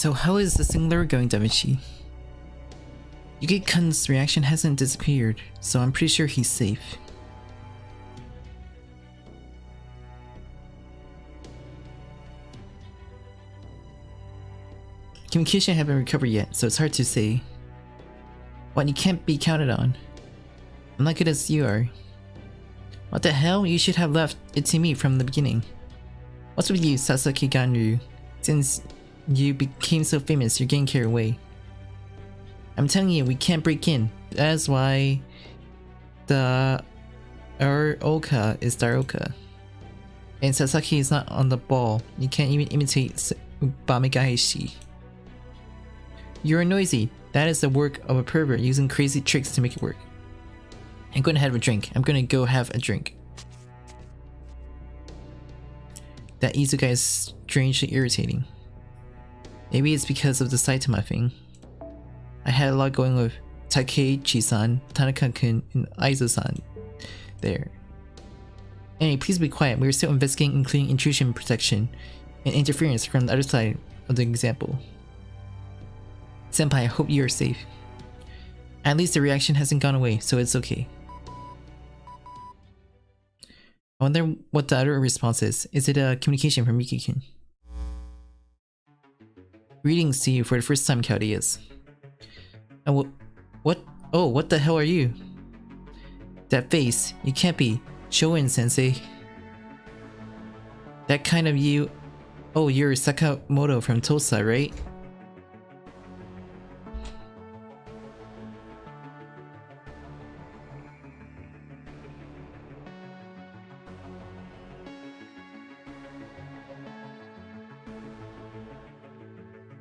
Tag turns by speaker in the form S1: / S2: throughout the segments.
S1: So how is the singular going, Davichi? Yukitomo's reaction hasn't disappeared, so I'm pretty sure he's safe. Communication haven't recovered yet, so it's hard to say. What, you can't be counted on? I'm not good as you are. What the hell? You should have left it to me from the beginning. What's with you, Sasaki Ganryu? Since you became so famous, you're getting carried away. I'm telling you, we can't break in. That's why the Oka is Daroka. And Sasaki is not on the ball. You can't even imitate Bamegaeshi. You're noisy. That is the work of a pervert using crazy tricks to make it work. I'm going to have a drink. I'm going to go have a drink. That Izuka is strangely irritating. Maybe it's because of the Saitama thing. I had a lot going with Takeichi-san, Tanaka-kun, and Aizo-san there. Anyway, please be quiet. We are still investigating, including intrusion protection and interference from the other side of the example. Senpai, I hope you are safe. At least the reaction hasn't gone away, so it's okay. I wonder what the other response is. Is it a communication from Miki-kun? Greetings to you for the first time, Chaldean. What? Oh, what the hell are you? That face. You can't be. Shoin-sensei. That kind of you. Oh, you're Sakamoto from Tosa, right?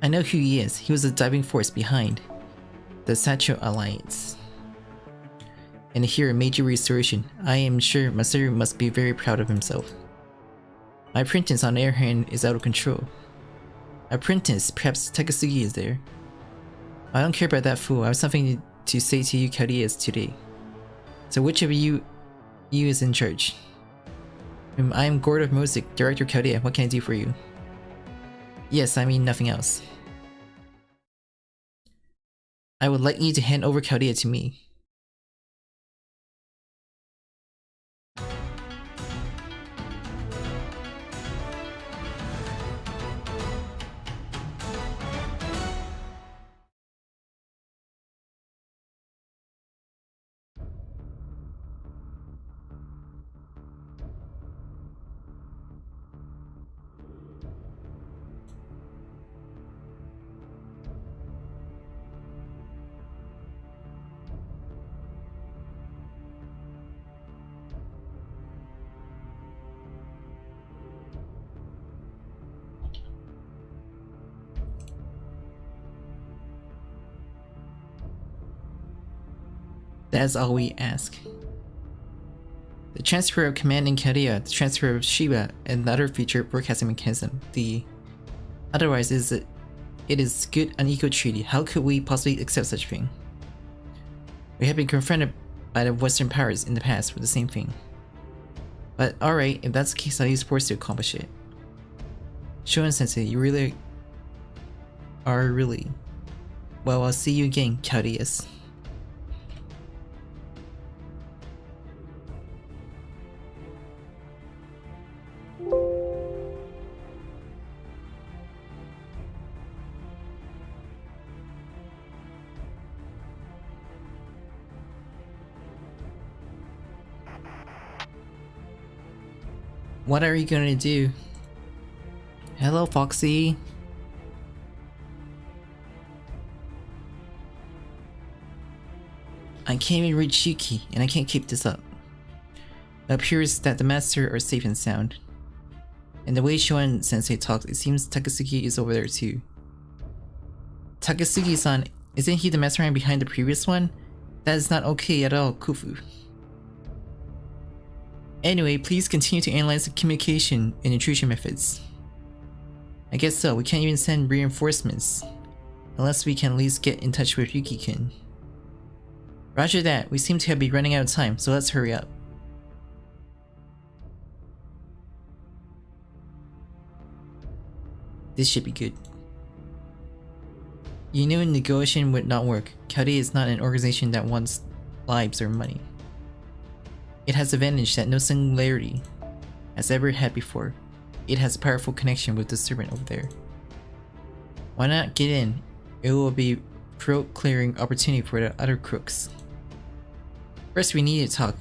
S1: I know who he is. He was the driving force behind the Satchel Alliance. And here a major restoration. I am sure Masaru must be very proud of himself. My apprentice on the other hand is out of control. Apprentice, perhaps Takasugi is there. I don't care about that fool. I have something to say to you, Chaldean, today. So which of you is in charge? I am Gord of Music, Director Chaldean. What can I do for you? Yes, I mean nothing else. I would like you to hand over Chaldean to me. That's all we ask. The transfer of command in Chaldean, the transfer of Shiba, and the other feature broadcasting mechanism. Otherwise it is good unequal treaty. How could we possibly accept such thing? We have been confronted by the Western powers in the past with the same thing. But alright, if that's the case, I'll use force to accomplish it. Shoin-sensei, you really are really. Well, I'll see you again, Chaldean. What are you gonna do? Hello, Foxy. I can't even reach Yuki, and I can't keep this up. It appears that the master are safe and sound. And the way Shoin-sensei talks, it seems Takasugi is over there too. Takasugi-san, isn't he the mastermind behind the previous one? That is not okay at all, Kufu. Anyway, please continue to analyze the communication and intrusion methods. I guess so, we can't even send reinforcements. Unless we can at least get in touch with Yuki-kun. Roger that, we seem to be running out of time, so let's hurry up. This should be good. You knew negotiation would not work. Chaldean is not an organization that wants lives or money. It has the advantage that no singularity has ever had before. It has a powerful connection with the servant over there. Why not get in? It will be throat-clearing opportunity for the other crooks. First we need to talk,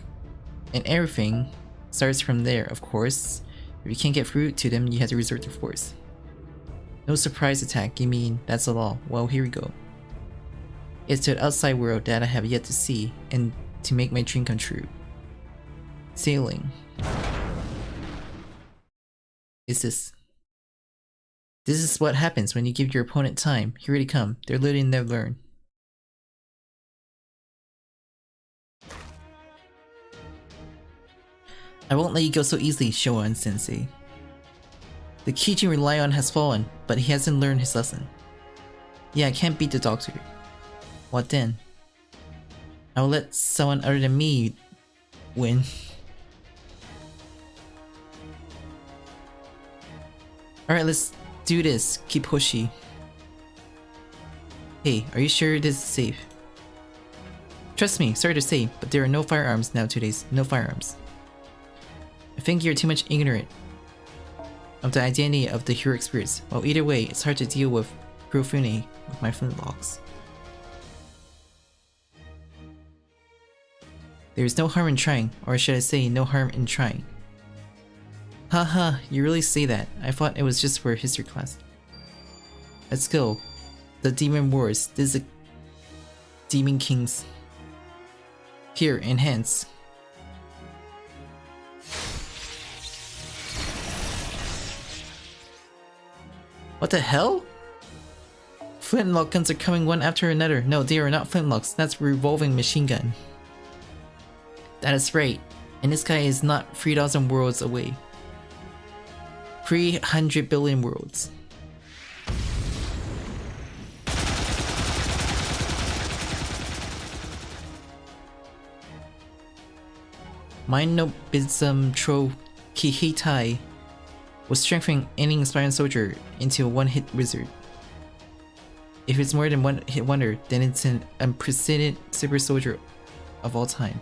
S1: and everything starts from there, of course. If you can't get through to them, you have to resort to force. No surprise attack, you mean that's the law? Well, here we go. It's to the outside world that I have yet to see, and to make my dream come true. Sailing. This is what happens when you give your opponent time. Here they come. They're letting them learn. I won't let you go so easily, Showan-sensei. The Kijin you rely on has fallen, but he hasn't learned his lesson. Yeah, I can't beat the doctor. What then? I will let someone other than me win. Alright, let's do this, Kiposhi. Hey, are you sure this is safe? Trust me, sorry to say, but there are no firearms nowadays. No firearms. I think you're too much ignorant of the identity of the heroic spirits. Well, either way, it's hard to deal with Kurofune with my flintlocks. There's no harm in trying, or should I say, no harm in trying. Haha, you really say that. I thought it was just for history class. Let's go. The Demon Wars. This is the Demon Kings. Here, enhance. What the hell? Flintlock guns are coming one after another. No, they are not flintlocks. That's revolving machine gun. That is right. And this guy is not 3,000 worlds away. 300 billion worlds. Mind no bism tro kihitai was strengthening any inspiring soldier into a one-hit wizard. If it's more than one hit wonder, then it's an unprecedented super soldier of all time.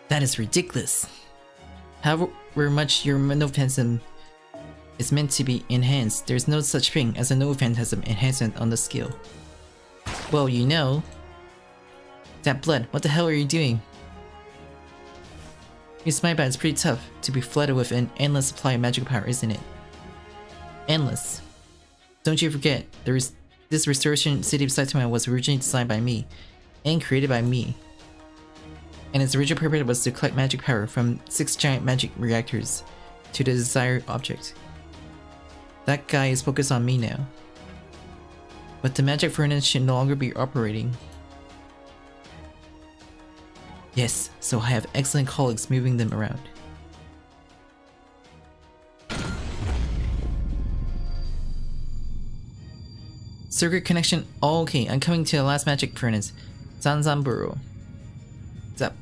S1: That is ridiculous. However much your no-phantasm is meant to be enhanced, there's no such thing as a no-phantasm enhancement on the skill. Well, you know. That blood, what the hell are you doing? Your Smite Bat is pretty tough to be flooded with an endless supply of magical power, isn't it? Endless. Don't you forget, this restoration city of Saitama was originally designed by me, and created by me. And its original purpose was to collect magic power from 6 giant magic reactors to the desired object. That guy is focused on me now. But the magic furnace should no longer be operating. Yes, so I have excellent colleagues moving them around. Circuit connection, oh, okay, I'm coming to the last magic furnace, Zanzanburo. Zap.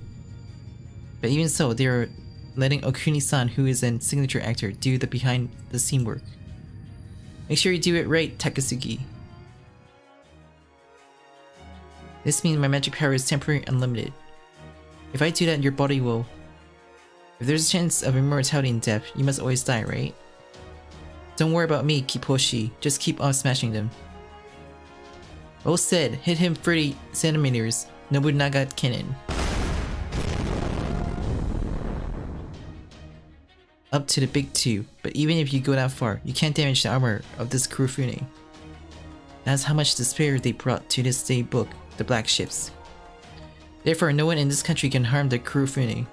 S1: But even so, they are letting Okuni-san, who is a signature actor, do the behind-the-scene work. Make sure you do it right, Takasugi. This means my magic power is temporarily unlimited. If I do that, your body will... If there's a chance of immortality in death, you must always die, right? Don't worry about me, Kiposhi. Just keep on smashing them. Well said. Hit him 30 centimeters. Nobunaga Cannon. Up to the big 2, but even if you go that far, you can't damage the armor of this Kurofune. That's how much despair they brought to this day book, the Black Ships. Therefore, no one in this country can harm the Kurofune.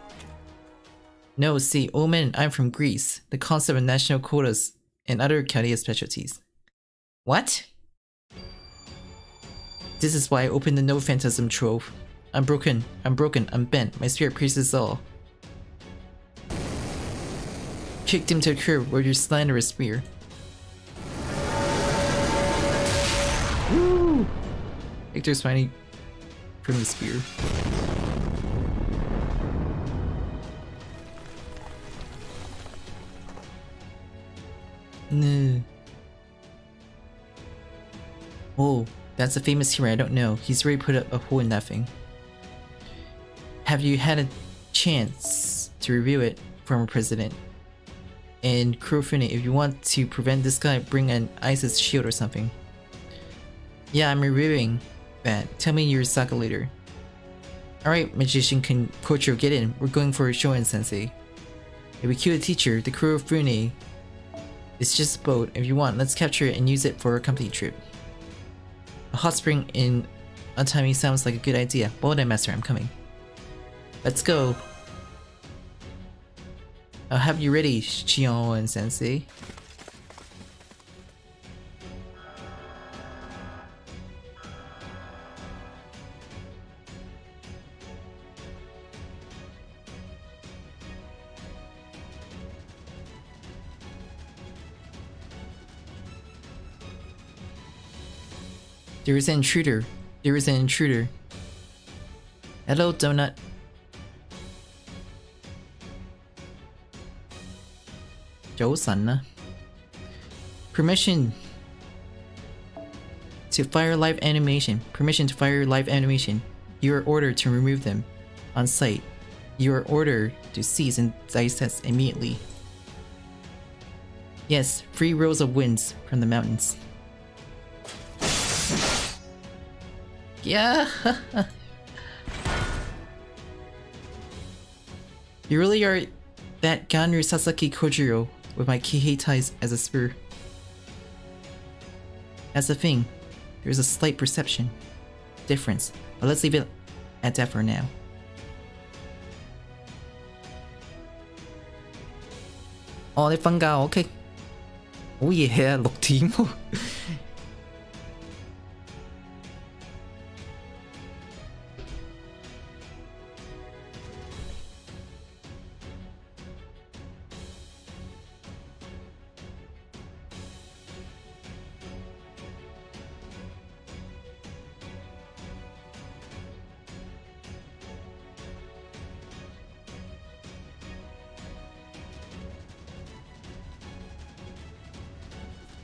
S1: No, see, old man, I'm from Greece, the concept of national quotas and other Chaldean specialties. What? This is why I opened the No Phantasm Trove. I'm broken, I'm bent, my spirit pierces all. kicked him to the curb with your slanderous spear. Woo! Victor's finally from the spear. No. Oh, that's a famous hero I don't know. He's really put a hole in that thing. Have you had a chance to review it, former president? And Kurofune, if you want to prevent this guy, bring an Isis shield or something. Yeah, I'm reviewing that. Tell me your saga later. Alright, Magician Kocho, get in. We're going for Shonen Sensei. If we kill the teacher, the Kurofune, it's just a boat. If you want, let's capture it and use it for a company trip. A hot spring in Atami sounds like a good idea. Well done, Master, I'm coming. Let's go. I'll have you ready, Shion Sensei. There is an intruder. There is an intruder. Hello, Donut. Permission to fire live animation. Permission to fire live animation. You are ordered to remove them on site. You are ordered to cease and desist immediately. Yes, 3 rows of winds from the mountains. Yeah. You really are that Ganru Sasaki Kojiro with my Kihei ties as a spear. That's the thing. There's a slight perception difference, but let's leave it at that for now. Oh, they fungal, okay. Oh yeah, look team.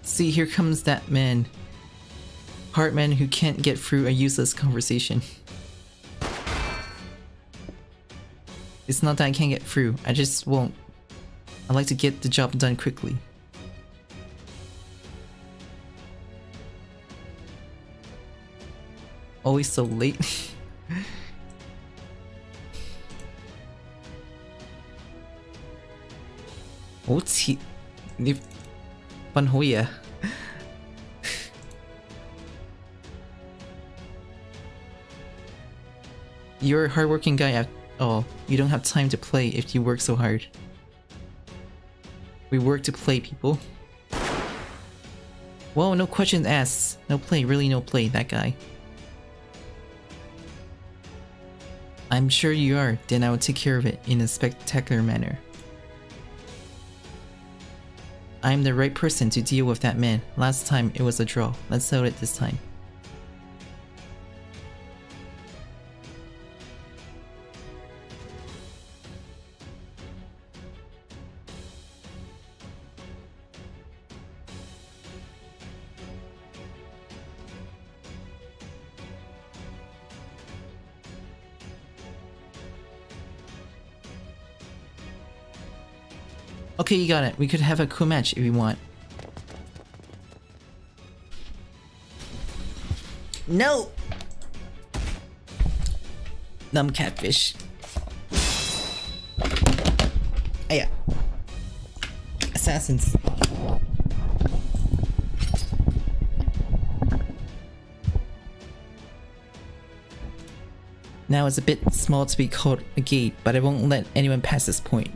S1: See, here comes that man. Heartman who can't get through a useless conversation. It's not that I can't get through, I just won't. I like to get the job done quickly. Always so late. What's Banhoya. You're a hardworking guy at all. You don't have time to play if you work so hard. We work to play, people. Whoa, no questions asked. No play, really no play, that guy. I'm sure you are, then I will take care of it in a spectacular manner. I'm the right person to deal with that man. Last time it was a draw. Let's settle it this time. Okay, you got it. We could have a cool match if you want. No! Numb catfish. Yeah. Assassins. Now it's a bit small to be called a gate, but I won't let anyone pass this point.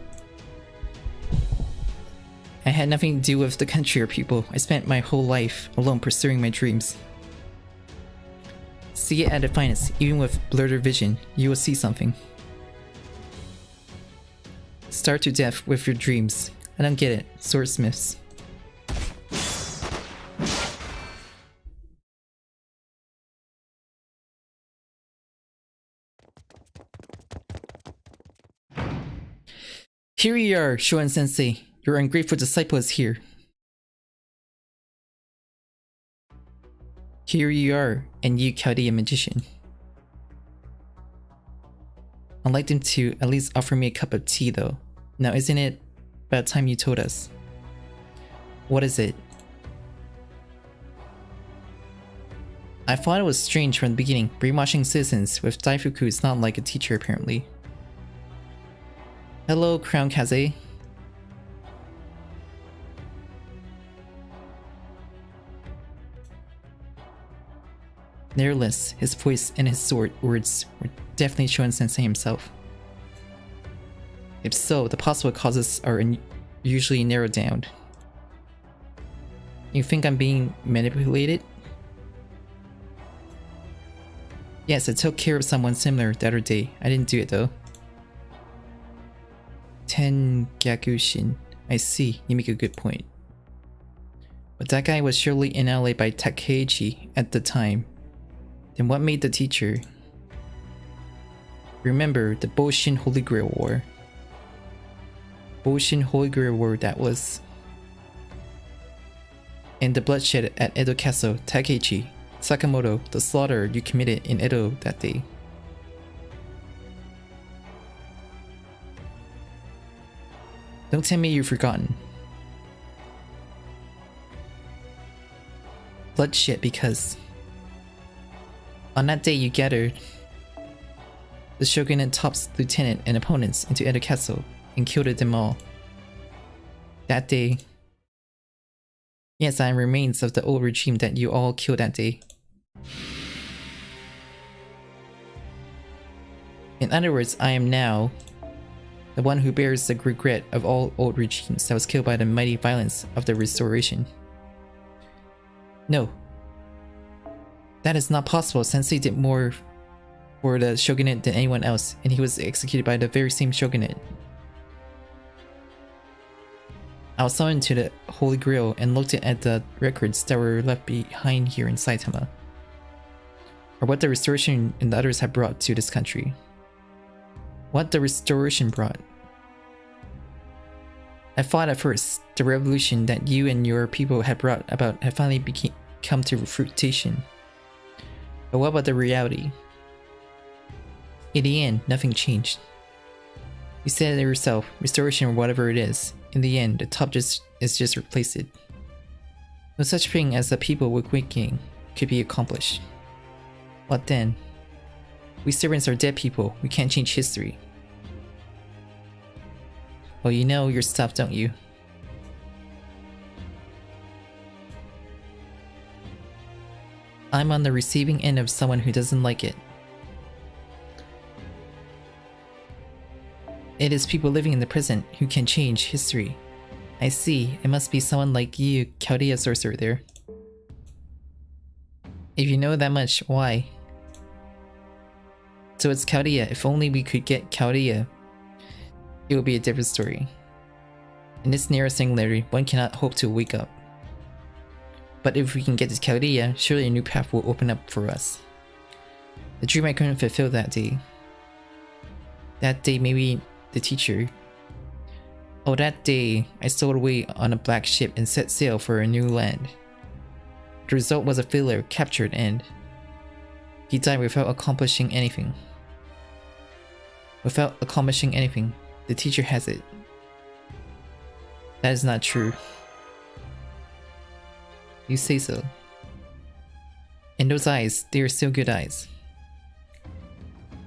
S1: I had nothing to do with the country or people. I spent my whole life alone pursuing my dreams. See it at its finest. Even with blurred vision, you will see something. Start to death with your dreams. I don't get it. Swordsmiths. Here you are, Shoen-sensei. Your ungrateful disciple is here. Here you are, and you Chaldean magician. I'd like them to at least offer me a cup of tea though. Now isn't it about time you told us? What is it? I thought it was strange from the beginning. Brainwashing citizens with Daifuku is not like a teacher apparently. Hello, Crown Kaze. Nevertheless, his voice and his sword words were definitely Shoen-sensei himself. If so, the possible causes are usually narrowed down. You think I'm being manipulated? Yes, I took care of someone similar the other day. I didn't do it though. Tengyakushin. I see, you make a good point. But that guy was surely annihilated by Takeichi at the time. Then what made the teacher? Remember the Boshin Holy Grail War. Boshin Holy Grail War that was. And the bloodshed at Edo Castle, Takeichi, Sakamoto, the slaughter you committed in Edo that day. Don't tell me you've forgotten. Bloodshed because on that day you gathered the shogunate top's lieutenant and opponents into Edo Castle and killed them all. That day. Yes, I am remains of the old regime that you all killed that day. In other words, I am now the one who bears the regret of all old regimes that was killed by the mighty violence of the restoration. No. That is not possible. Sensei did more for the shogunate than anyone else, and he was executed by the very same shogunate. I was summoned to the Holy Grail and looked at the records that were left behind here in Saitama, or what the restoration and the others have brought to this country. What the restoration brought. I thought at first the revolution that you and your people had brought about had finally come to fruition. But what about the reality? In the end, nothing changed. You said it yourself, restoration or whatever it is. In the end, the top is just replaced. No such thing as the people awakening could be accomplished. What then? We servants are dead people, we can't change history. Well, you know your stuff, don't you? I'm on the receiving end of someone who doesn't like it. It is people living in the present who can change history. I see, it must be someone like you, Chaldea sorcerer there. If you know that much, why? So it's Chaldea. If only we could get Chaldea, it would be a different story. In this narrow singularity, one cannot hope to wake up. But if we can get to Chaldea, surely a new path will open up for us. The dream I couldn't fulfill that day. That day, maybe the teacher. Oh, that day, I stowed away on a black ship and set sail for a new land. The result was a failure, captured, and he died without accomplishing anything. Without accomplishing anything, the teacher has it. That is not true. You say so. And those eyes, they are still good eyes.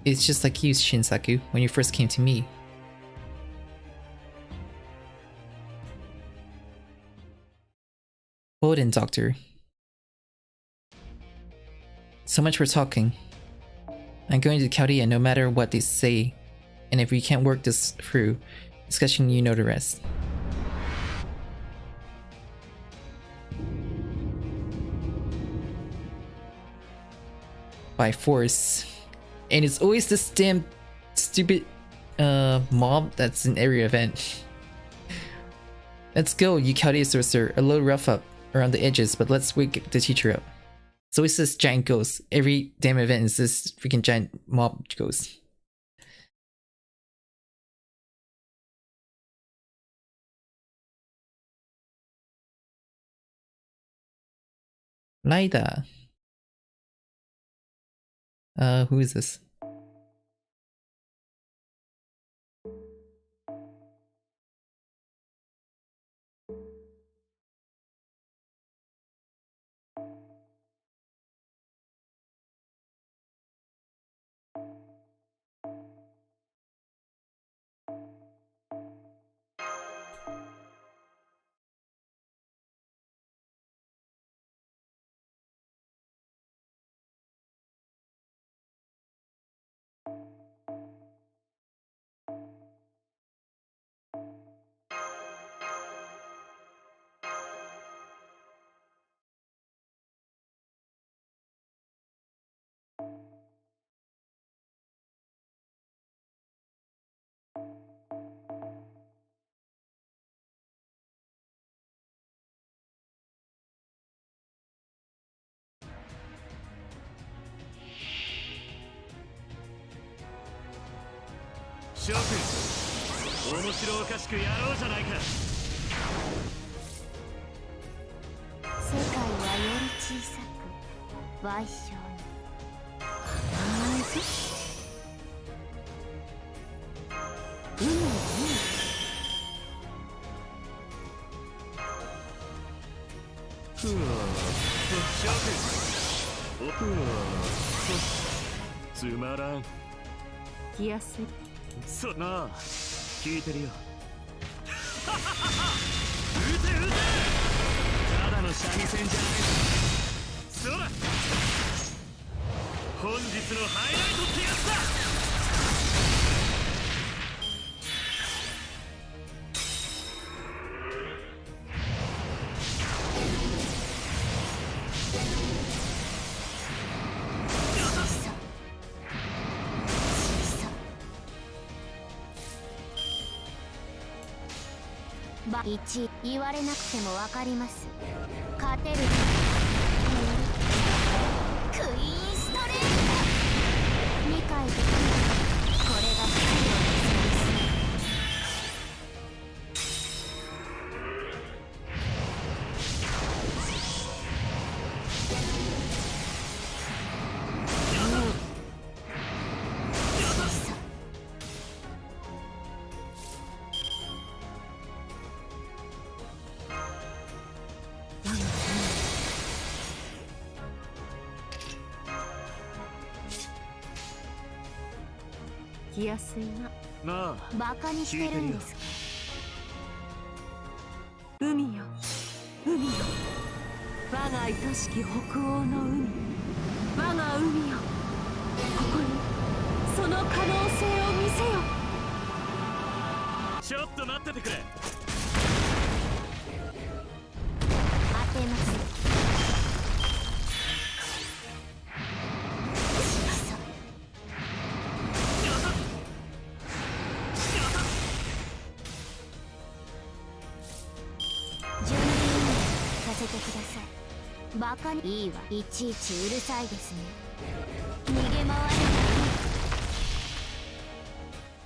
S1: It's just like you, Shinsaku, when you first came to me. Well then, Doctor. So much for talking. I'm going to Chaldea no matter what they say, and if we can't work this through, discussion, you know the rest. By force. And it's always this damn stupid mob that's in every event. Let's go, you Chaldean sorcerer. A little rough up around the edges, but let's wake the teacher up. So it's this giant ghost. Every damn event is this freaking giant mob ghost. Laida. Who is this?1
S2: 言われなくてもわかります。勝てるクイーンストレート2回でこれが必要気安いな。バカにしてるんですか。海よ海よ、我が愛しき北欧の海、我が海よ、ここにその可能性を見せよ。ちょっと待っててくれ。当てます。バカにいいわ。いちいちうるさいですね。逃げ回るな。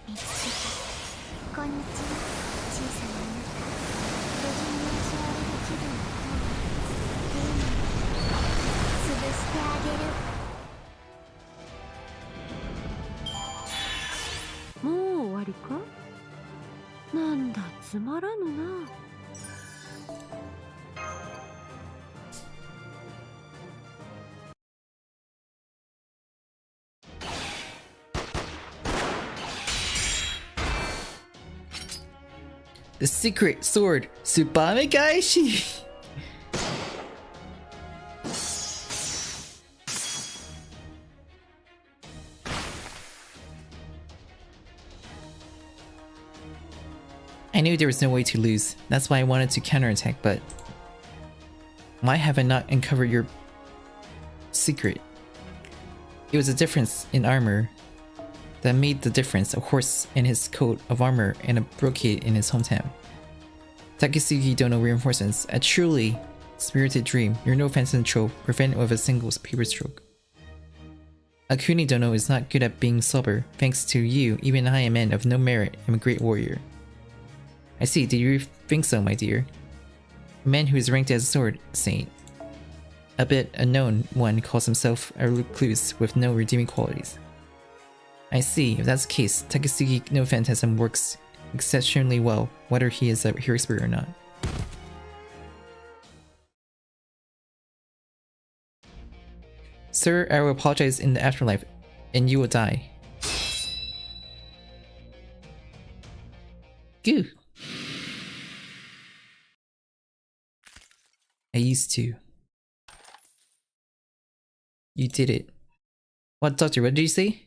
S2: 見つけた。こんにちは、小さなあなた。無事に襲われる気分とゲーム潰してあげる。もう終わりか。なんだつまらぬな。
S1: The secret sword, Tsubame Gaishi! I knew there was no way to lose. That's why I wanted to counterattack, but why have I not uncovered your secret? It was a difference in armor that made the difference, a horse in his coat of armor and a brocade in his hometown. Takisugi Dono reinforcements. A truly spirited dream. Your no offense and trope. Prevent with a single paper stroke. Akuni Dono is not good at being sober. Thanks to you, even I, a man of no merit, am a great warrior. I see. Do you think so, my dear? A man who is ranked as a sword saint. A bit unknown one calls himself a recluse with no redeeming qualities. I see. If that's the case, Takisugi no Phantasm works exceptionally well, whether he is a hero spirit or not. Sir, I will apologize in the afterlife, and you will die. Goo! I used to. You did it. What, Doctor? What did you say?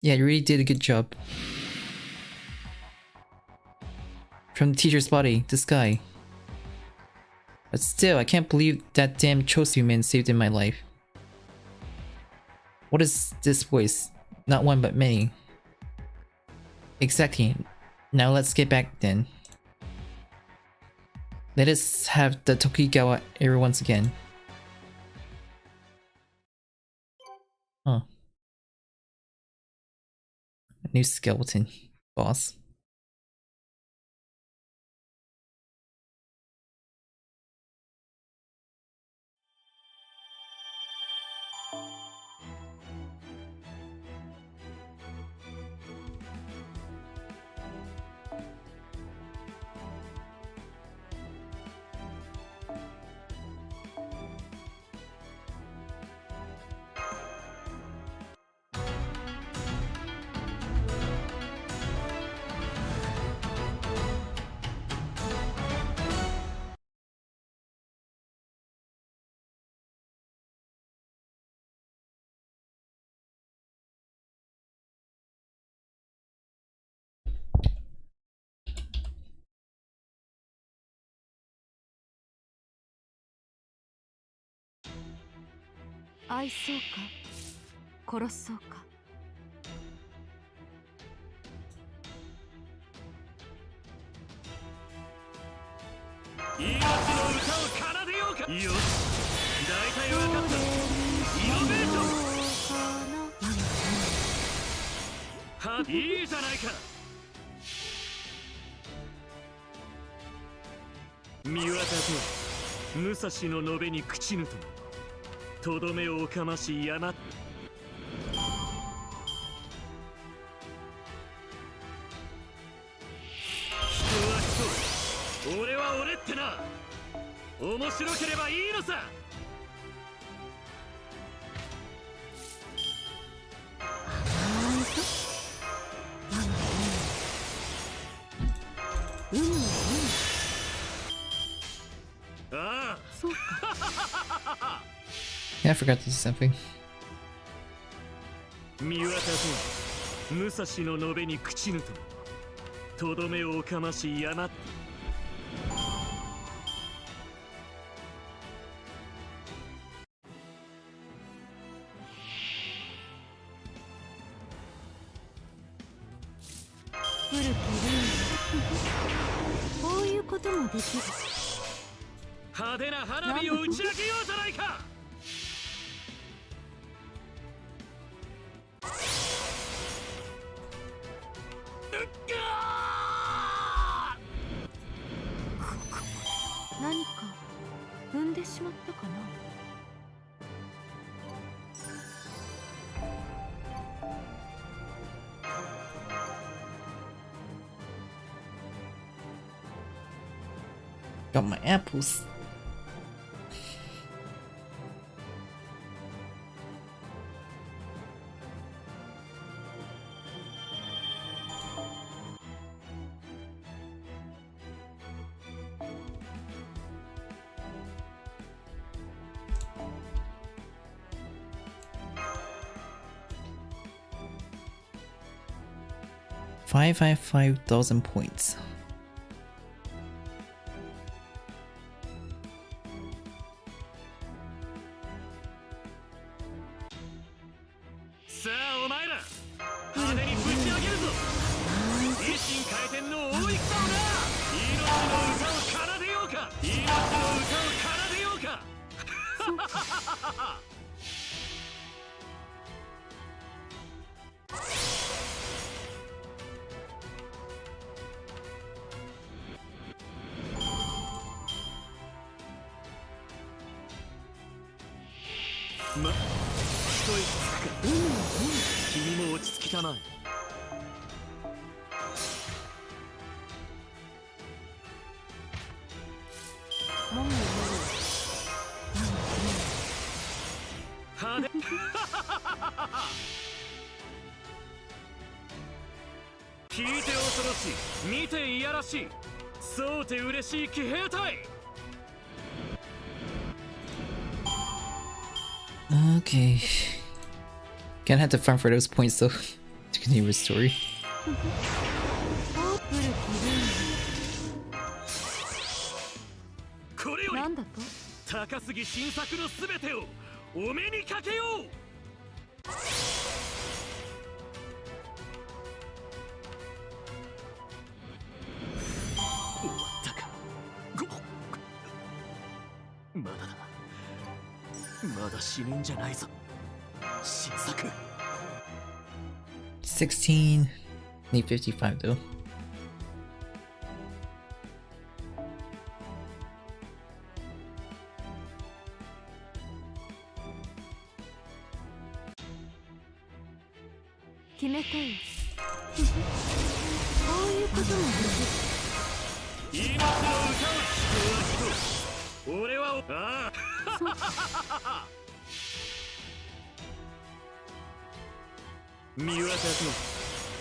S1: Yeah, you really did a good job. From the teacher's body, the sky. But still, I can't believe that damn Chosu man saved in my life. What is this voice? Not one but many. Exactly. Now let's get back then. Let us have the Tokugawa era once again. Huh. A new skeleton boss. Yeah, I forgot to do something. Got my apples. $5,000 points.
S3: 命の歌を奏でようか。一息つくか。君も落ち着きたまえ。はね。聞いて恐ろしい、見ていやらしい、そうて嬉しい騎兵隊。
S1: Okay. Gonna have to farm for those points though to continue the story.
S3: これより高杉新作のすべてをお目にかけよう。終わったか。まだだ。まだ死ぬんじゃないぞ。新作。
S1: 16. Need 55 though.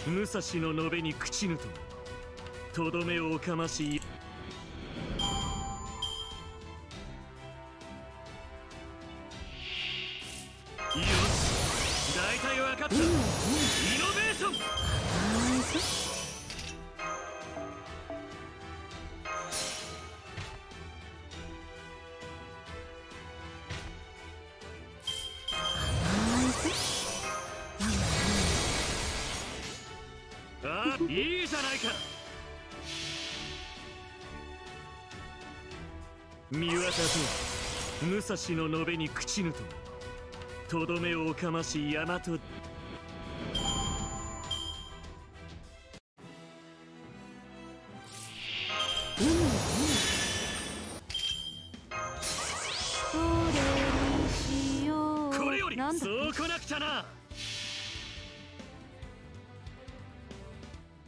S3: 武蔵の述べに朽ちぬととどめをおかましい。よし、大体分かった。イノベーション。いいじゃないか。見渡せ、武蔵の述べに朽ちぬととどめをおかまし大和。これよりそうこなくちゃな。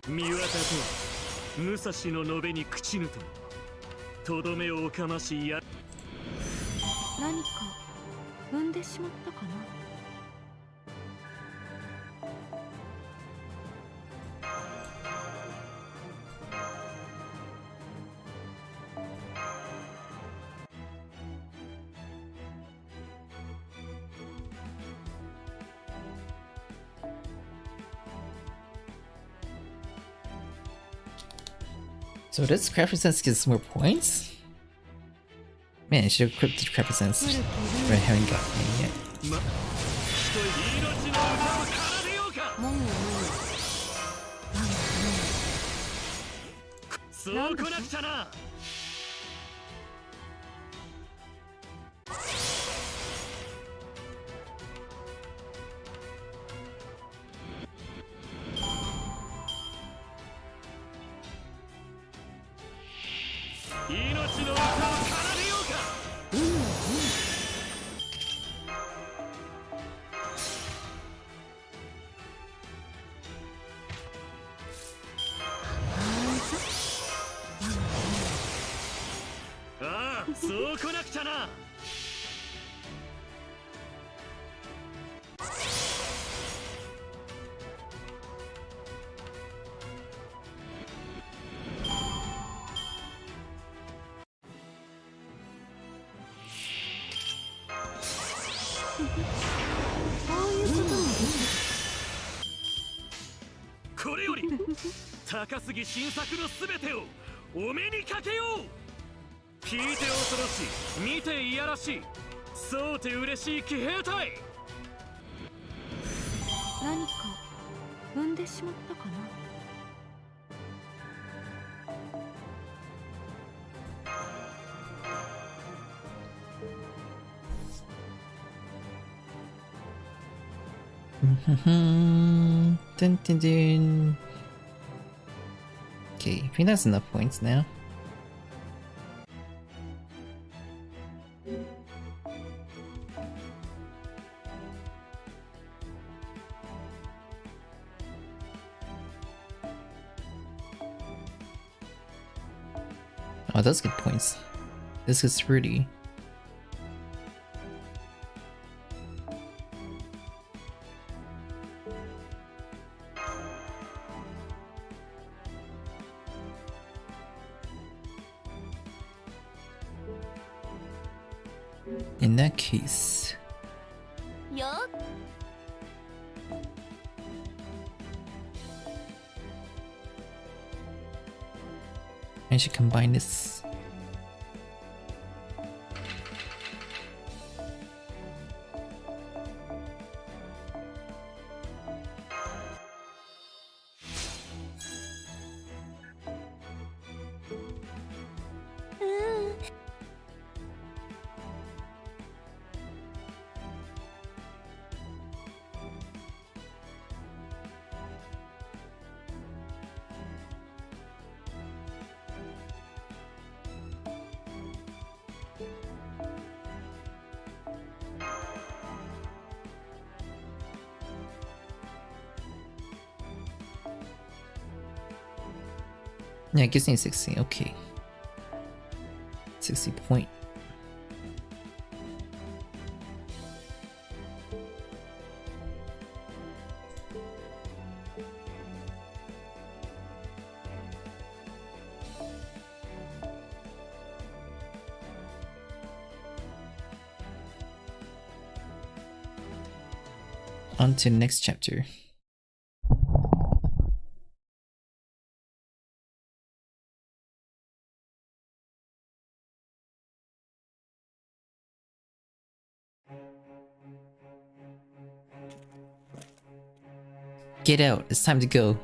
S3: 見渡せ、武蔵の述べに朽ちぬととどめをおかましや。
S2: 何か踏んでしまったかな。
S1: So does Craft Sense get some more points? Man, I should have equipped the Craft Sense, but I haven't got any yet.
S3: そうこなくちゃな。命の歌を奏でようか。ああ、そうこなくちゃな。これより高杉新作のすべてをお目にかけよう。聞いて恐ろしい、見ていやらしい、そうて嬉しい騎兵隊。
S2: 何か踏んでしまったかな。
S1: Dun, dun, dun. Okay, I think that's enough points now. Oh, that's good points. This is fruity. In that case, I should combine this. Yeah, it gives me 60, okay. 60 point. On to the next chapter. Get out, it's time to go.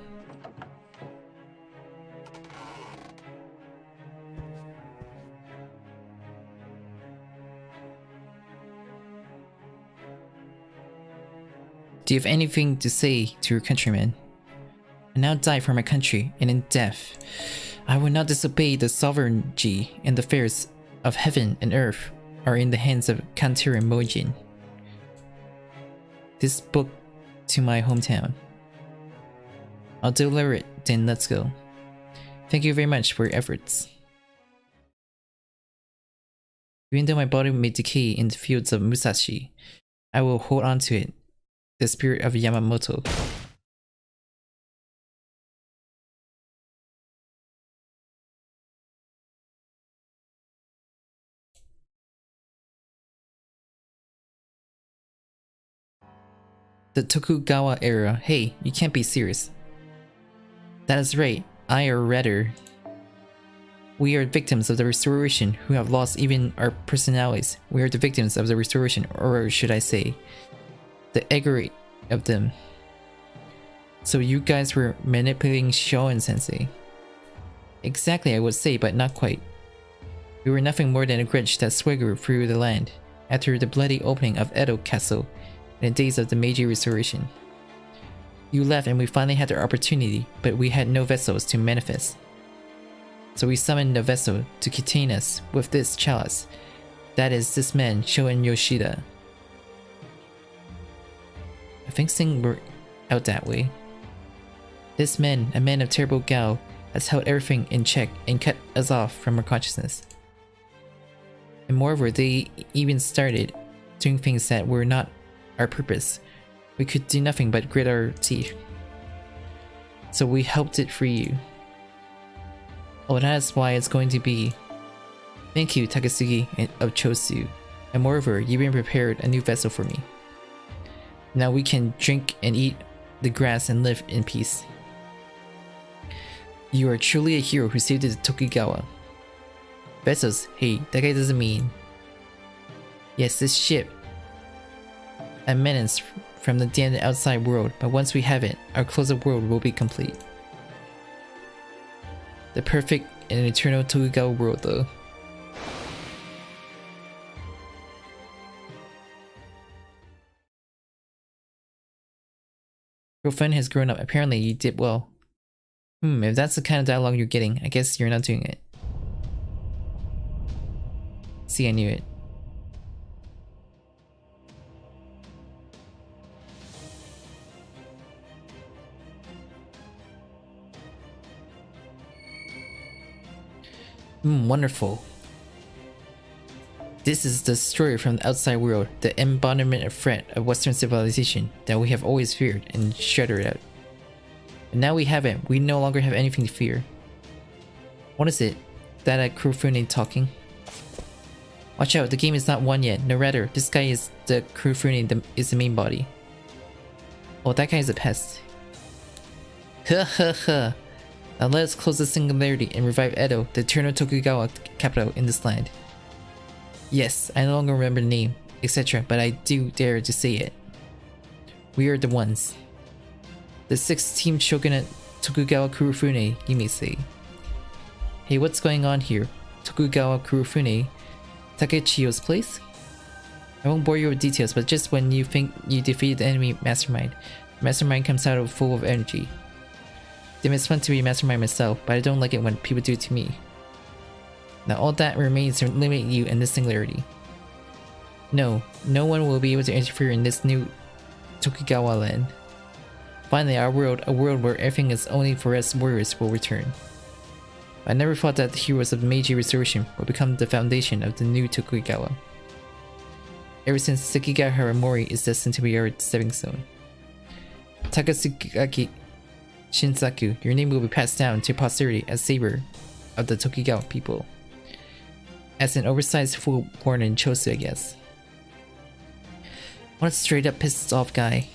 S1: Do you have anything to say to your countrymen? I now die for my country, and in death, I will not disobey the sovereignty, and the affairs of heaven and earth are in the hands of Kantir and Mojin. This book to my hometown. I'll deliver it, then let's go. Thank you very much for your efforts. Even though my body may decay in the fields of Musashi, I will hold on to it. The spirit of Yamamoto. The Tokugawa era. Hey, you can't be serious. That is right, we are victims of the restoration who have lost even our personalities. We are the victims of the restoration, or should I say, the egregate of them. So you guys were manipulating Shonen Sensei. Exactly, I would say, but not quite. We were nothing more than a grudge that swaggered through the land after the bloody opening of Edo Castle in the days of the Meiji Restoration. You left and we finally had our opportunity, but we had no vessels to manifest. So we summoned a vessel to contain us with this chalice. That is this man, Shoen Yoshida. I think things were out that way. This man, a man of terrible guile, has held everything in check and cut us off from our consciousness. And moreover, they even started doing things that were not our purpose. We could do nothing but grit our teeth. So we helped it free you. Oh, that's why it's going to be. Thank you, Takasugi of Chosu. And moreover, you even prepared a new vessel for me. Now we can drink and eat the grass and live in peace. You are truly a hero who saved the Tokugawa. Vessels, hey, that guy doesn't mean. Yes, this ship. A menace from the damned outside world, but once we have it, our closet world will be complete. The perfect and eternal Tokugawa world though. Your friend has grown up. Apparently you did well. If that's the kind of dialogue you're getting, I guess you're not doing it. See, I knew it. Wonderful. This is the story from the outside world, the embodiment of threat of Western civilization that we have always feared and shuddered at. But now we haven't. We no longer have anything to fear. What is it? That a Kurofune talking? Watch out, the game is not won yet. No, rather, this guy is the Kurofune, is the main body. Oh, that guy is a pest. Ha ha ha. Now let us close the singularity and revive Edo, the eternal Tokugawa capital in this land. Yes, I no longer remember the name, etc., but I do dare to say it. We are the ones. The 16th Shogunate Tokugawa Kurofune, you may say. Hey, what's going on here? Tokugawa Kurofune? Takechiyo's place? I won't bore you with details, but just when you think you defeated the enemy mastermind, the mastermind comes out full of energy. Damn, it's fun to be a mastermind myself, but I don't like it when people do it to me. Now all that remains to limit you in this singularity. No one will be able to interfere in this new Tokugawa land. Finally, our world, a world where everything is only for us warriors, will return. I never thought that the heroes of Meiji Restoration would become the foundation of the new Tokugawa. Ever since Sekigahara Mori is destined to be our stepping stone. Takasugaki Shinsaku, your name will be passed down to posterity as saber of the Tokugawa people. As an oversized fool born in Chosu, I guess. What a straight up pissed off guy.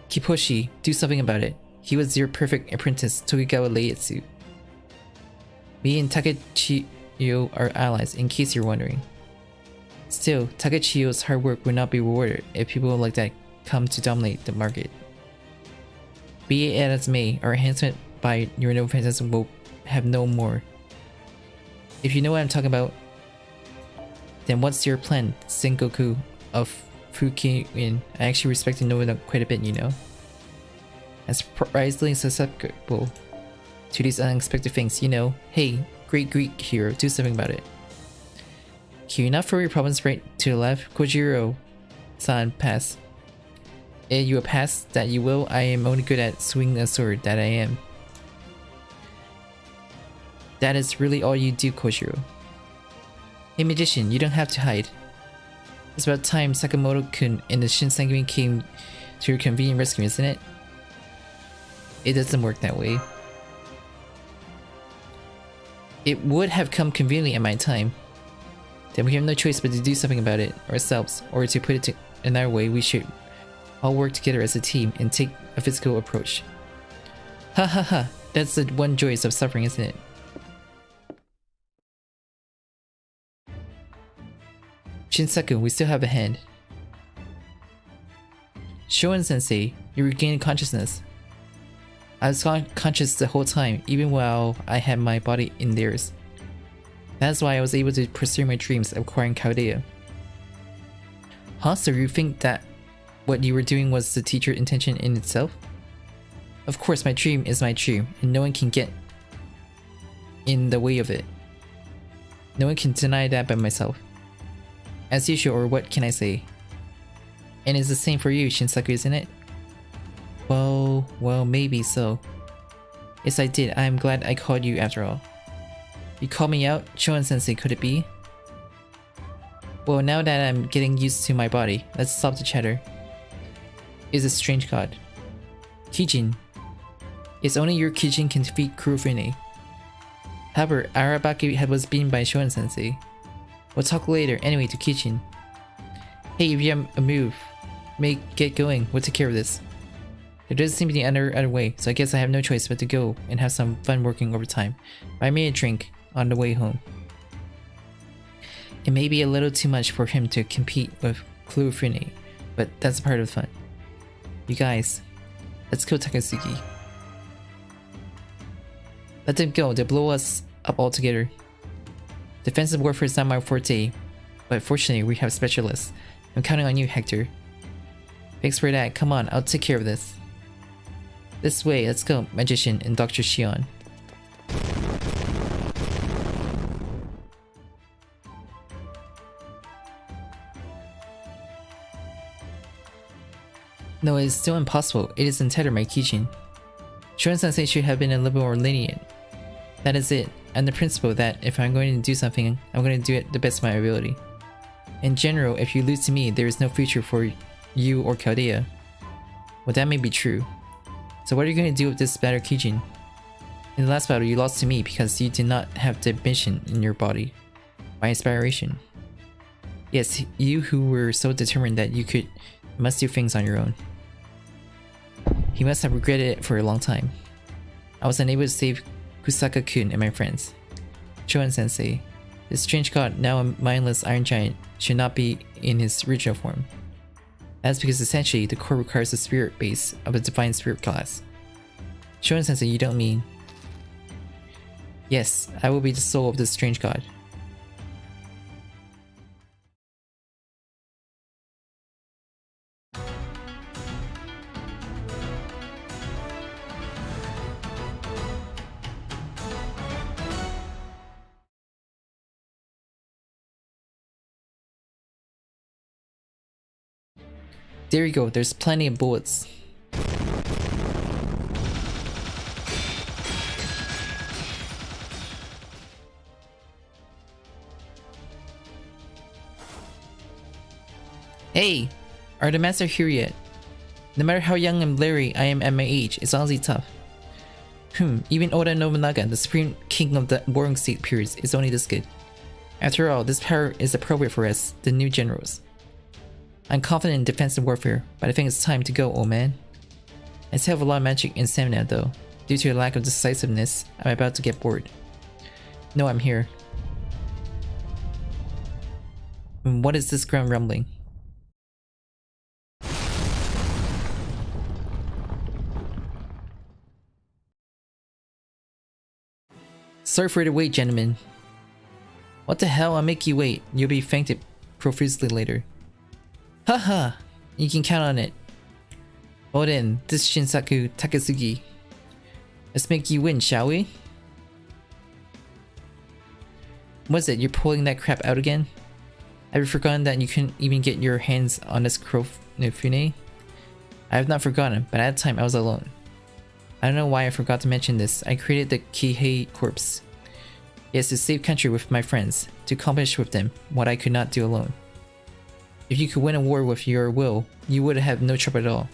S1: Kiposhi, do something about it. He was your perfect apprentice, Tokugawa Ieyasu. Me and Takechiyo are allies, in case you're wondering. Still, Takechiyo's hard work will not be rewarded if people like that come to dominate the market. Be it as may, our enhancement by your no phantasm will have no more. If you know what I'm talking about, then what's your plan, Sengoku of Fukiin? I actually respect Noah quite a bit, you know. I'm surprisingly susceptible to these unexpected things, you know. Hey, great Greek hero, do something about it. Can you not throw your problems right to the left? Kojiro-san, pass. You a pass that you will. I am only good at swinging a sword, that I am. That is really all you do, Kojiro. Hey magician, you don't have to hide. It's about time Sakamoto-kun and the Shinsengumi came to your convenient rescue, isn't it? It doesn't work that way. It would have come conveniently at my time. Then we have no choice but to do something about it ourselves, or to put it another way, we should all work together as a team and take a physical approach. Ha ha ha, that's the one joy of suffering, isn't it? Shinsaku, we still have a hand. Shoin-sensei, you regained consciousness. I was conscious the whole time, even while I had my body in theirs. That's why I was able to pursue my dreams of acquiring Chaldea. Huh, so you think that what you were doing was the teacher's intention in itself? Of course, my dream is my dream, and no one can get in the way of it. No one can deny that but myself. As usual, or what can I say? And it's the same for you, Shinsaku, isn't it? Well, maybe so. Yes, I did. I'm glad I called you after all. You called me out? Shoin-sensei, could it be? Well, now that I'm getting used to my body, let's stop the chatter. Is a strange god. Kijin. It's only your Kijin can defeat Kurofune. However, Arabaki was beaten by Shoin-sensei. We'll talk later. Anyway, to Kijin. Hey, if you have a move, get going. We'll take care of this. There doesn't seem to be any other way, so I guess I have no choice but to go and have some fun working overtime. Buy me a drink on the way home. It may be a little too much for him to compete with Kurofune, but that's part of the fun. You guys, let's kill Takasugi. Let them go, they'll blow us up altogether. Defensive warfare is not my forte, but fortunately we have specialists. I'm counting on you, Hector. Thanks for that, come on, I'll take care of this. This way, let's go, Magician and Dr. Shion. No, it is still impossible. It is untethered my Kijin. Shonen-sensei should have been a little more lenient. That is it, and the principle that if I'm going to do something, I'm going to do it the best of my ability. In general, if you lose to me, there is no future for you or Chaldea. Well, that may be true. So what are you going to do with this battered Kijin? In the last battle, you lost to me because you did not have the ambition in your body. My inspiration. Yes, you who were so determined that you must do things on your own. He must have regretted it for a long time. I was unable to save Kusaka-kun and my friends. Shonen-sensei, this strange god, now a mindless iron giant, should not be in his original form. That's because essentially the core requires the spirit base of a divine spirit class. Shonen-sensei, you don't mean... Yes, I will be the soul of this strange god. There you go, there's plenty of bullets. Hey! Are the master here yet? No matter how young and blurry I am at my age, it's honestly tough. Even Oda Nobunaga, the supreme king of the Warring State periods, is only this good. After all, this power is appropriate for us, the new generals. I'm confident in defensive warfare, but I think it's time to go, old man. I still have a lot of magic and stamina though. Due to a lack of decisiveness, I'm about to get bored. No, I'm here. What is this ground rumbling? Sorry for the wait, gentlemen. What the hell? I'll make you wait. You'll be thanked profusely later. Haha! You can count on it. Well then, this Shinsaku Takasugi. Let's make you win, shall we? What's it? You're pulling that crap out again? Have you forgotten that you couldn't even get your hands on this Kurofune? I have not forgotten, but at the time I was alone. I don't know why I forgot to mention this. I created the Kihei Corps. Yes, to save country with my friends, to accomplish with them what I could not do alone. If you could win a war with your will, you would have no trouble at all.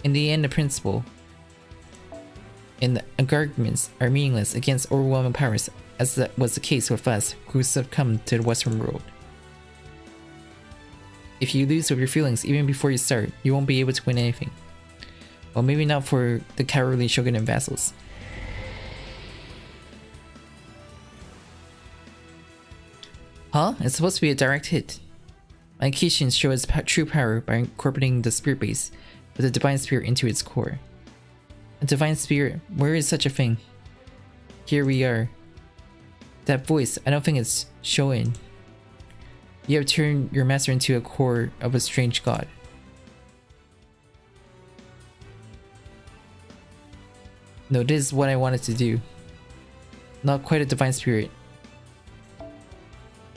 S1: In the end, the principle and the arguments are meaningless against overwhelming powers, as that was the case with us who succumbed to the Western world. If you lose with your feelings even before you start, you won't be able to win anything. Well, maybe not for the cowardly shogun and vassals. Huh? It's supposed to be a direct hit. My Kishin show its true power by incorporating the spirit base with the divine spirit into its core. A divine spirit? Where is such a thing? Here we are. That voice, I don't think it's Shoin. You have turned your master into a core of a strange god. No, this is what I wanted to do. Not quite a divine spirit.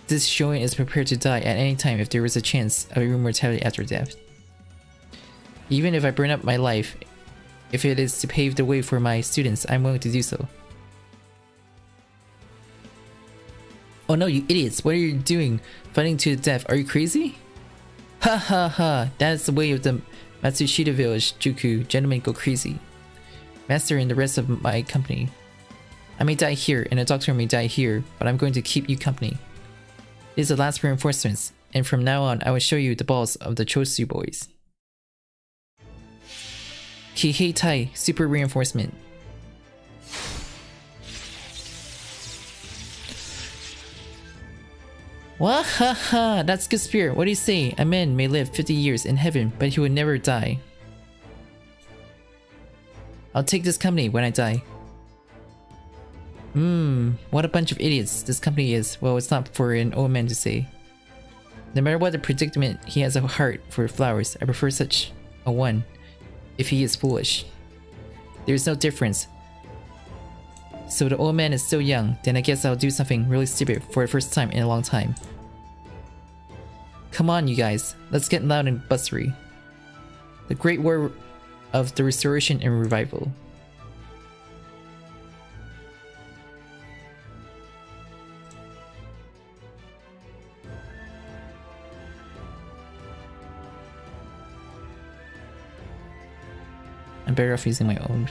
S1: This Shoin is prepared to die at any time if there is a chance of immortality after death. Even if I burn up my life, if it is to pave the way for my students, I'm willing to do so. Oh no, you idiots, what are you doing? Fighting to the death, are you crazy? Ha ha ha, that is the way of the Matsushita village, Juku, gentlemen go crazy. Master and the rest of my company. I may die here, and the doctor may die here, but I'm going to keep you company. It is the last reinforcements, and from now on I will show you the balls of the Chosu boys. Kihei Tai, super reinforcement. Wahaha, that's good spirit. What do you say? A man may live 50 years in heaven, but he will never die. I'll take this company when I die. What a bunch of idiots this company is. Well, it's not for an old man to say. No matter what the predicament, he has a heart for flowers. I prefer such a one, if he is foolish. There is no difference. So the old man is still young, then I guess I'll do something really stupid for the first time in a long time. Come on, you guys, let's get loud and blustery. The Great War of the Restoration and Revival. I'm better off using my own.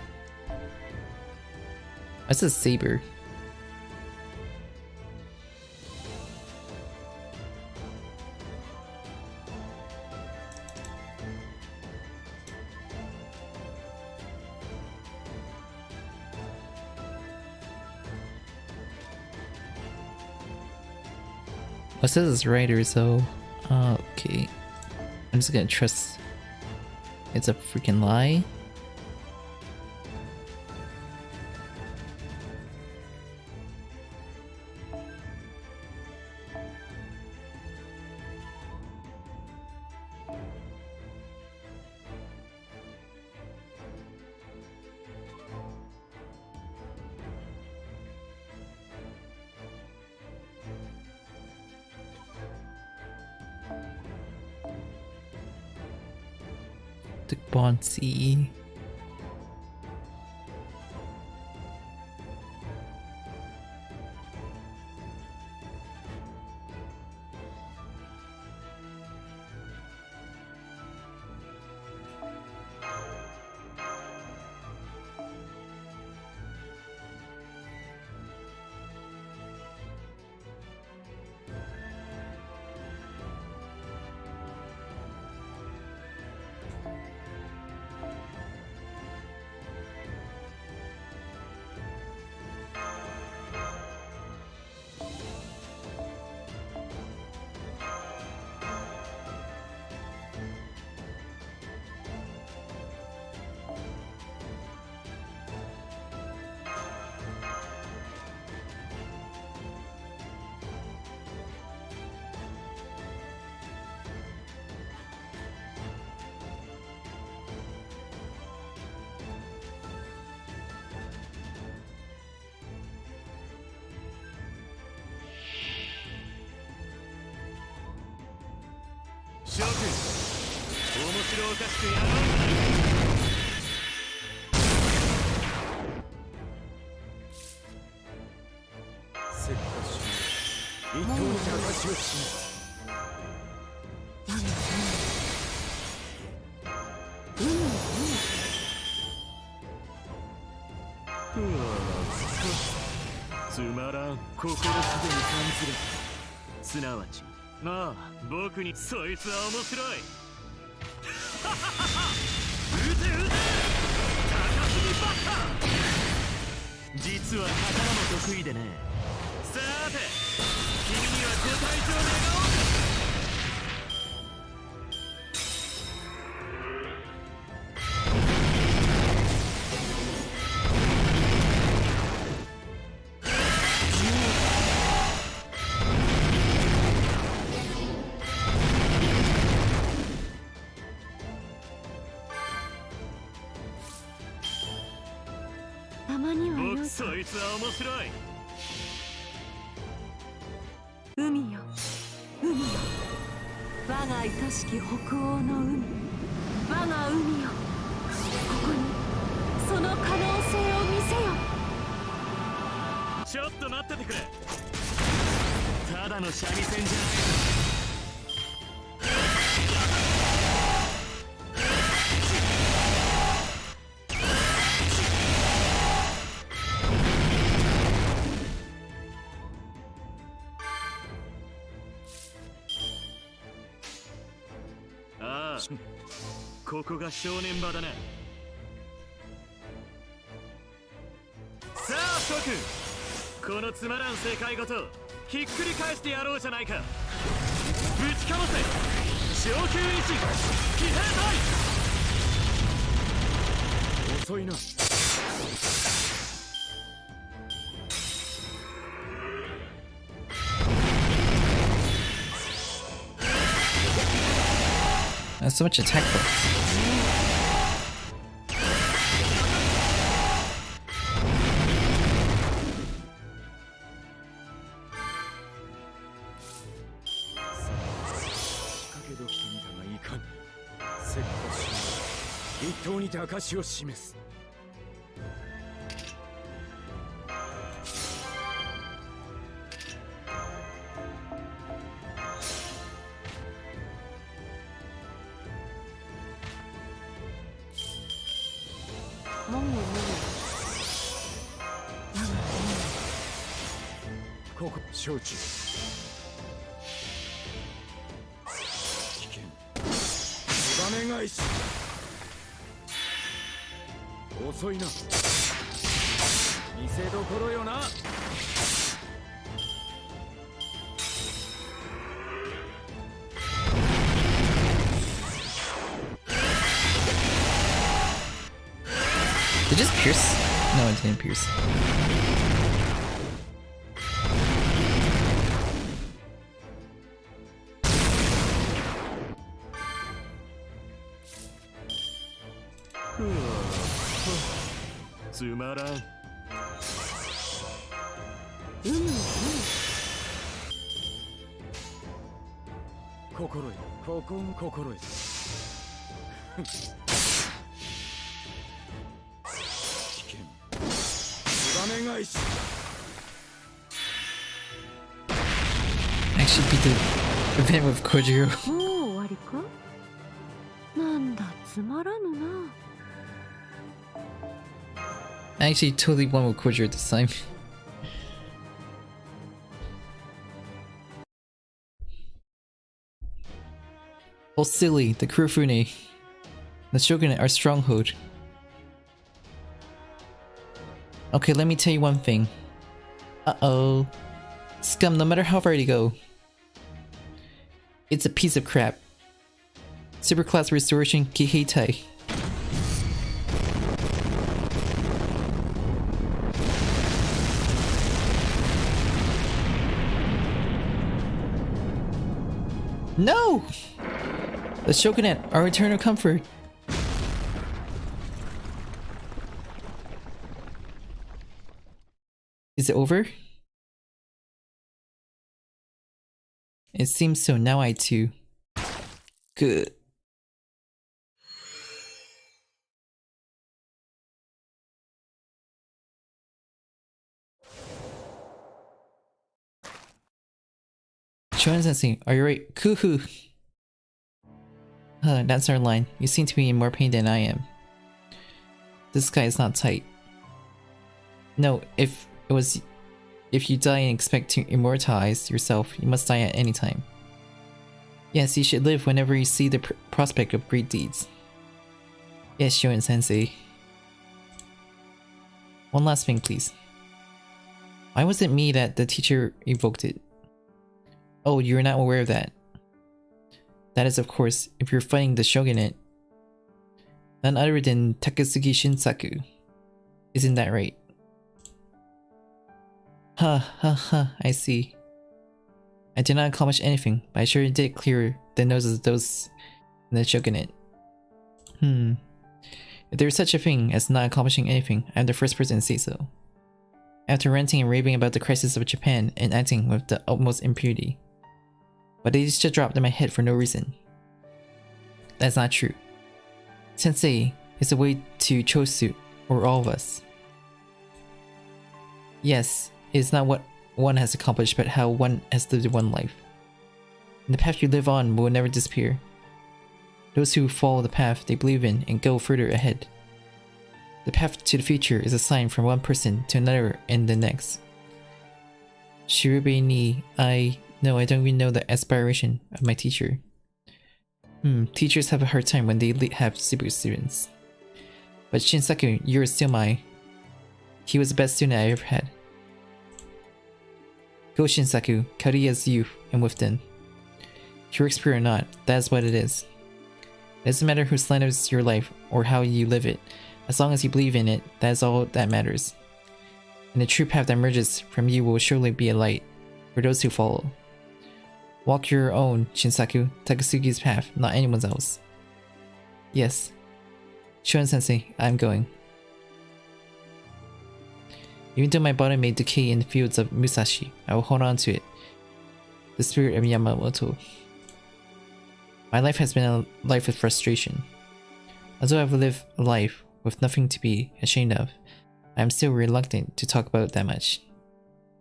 S1: That's a saber. It says it's writer, so okay. I'm just gonna trust it's a freaking lie. The Bonsi.
S3: Ah, ここが正念場だな。さあ諸君、このつまらん世界ごとひっくり返してやろうじゃないか。ぶちかませ昇級維持騎兵隊。遅いな。
S1: so much attack power. Did it just pierce? No, it didn't pierce. Actually beat the event with Kojiro. I actually totally won with Kojiro this time. Oh silly, the Kurofune. The Shogunate, our stronghold. Okay, let me tell you one thing. Uh-oh. Scum, no matter how far you go, it's a piece of crap. Superclass Restoration Kiheitai. No! The Shogunate, our eternal comfort. Is it over? It seems so, now I too. Good. Shonen-sensei, are you right? Kuhu! That's our line. You seem to be in more pain than I am. This guy is not tight. No, if you die and expect to immortalize yourself, you must die at any time. Yes, you should live whenever you see the prospect of great deeds. Yes, Shonen-sensei. One last thing, please. Why was it me that the teacher evoked it? Oh, you're not aware of that. That is, of course, if you're fighting the Shogunate. None other than Takatsuki Shinsaku. Isn't that right? I see. I did not accomplish anything, but I sure did clear the noses of those in the Shogunate. If there is such a thing as not accomplishing anything, I am the first person to say so. After ranting and raving about the crisis of Japan and acting with the utmost impunity. But they just dropped in my head for no reason. That's not true. Sensei is a way to Chosu, or all of us. Yes, it is not what one has accomplished, but how one has lived one life. And the path you live on will never disappear. Those who follow the path they believe in and go further ahead. The path to the future is a sign from one person to another and the next. Shirube ni, no, I don't even know the aspiration of my teacher. Teachers have a hard time when they have super students. But Shinsaku, you're still he was the best student I ever had. Go Shinsaku, Kari as you, and within. Pure spirit or not, that is what it is. It doesn't matter who slanders your life or how you live it, as long as you believe in it, that is all that matters. And the true path that emerges from you will surely be a light for those who follow. Walk your own, Shinsaku, Takatsuki's path, not anyone else. Yes. Shonen-sensei, I'm going. Even though my body may decay in the fields of Musashi, I will hold on to it. The spirit of Yamamoto. My life has been a life of frustration. Although I've lived a life with nothing to be ashamed of, I am still reluctant to talk about that much.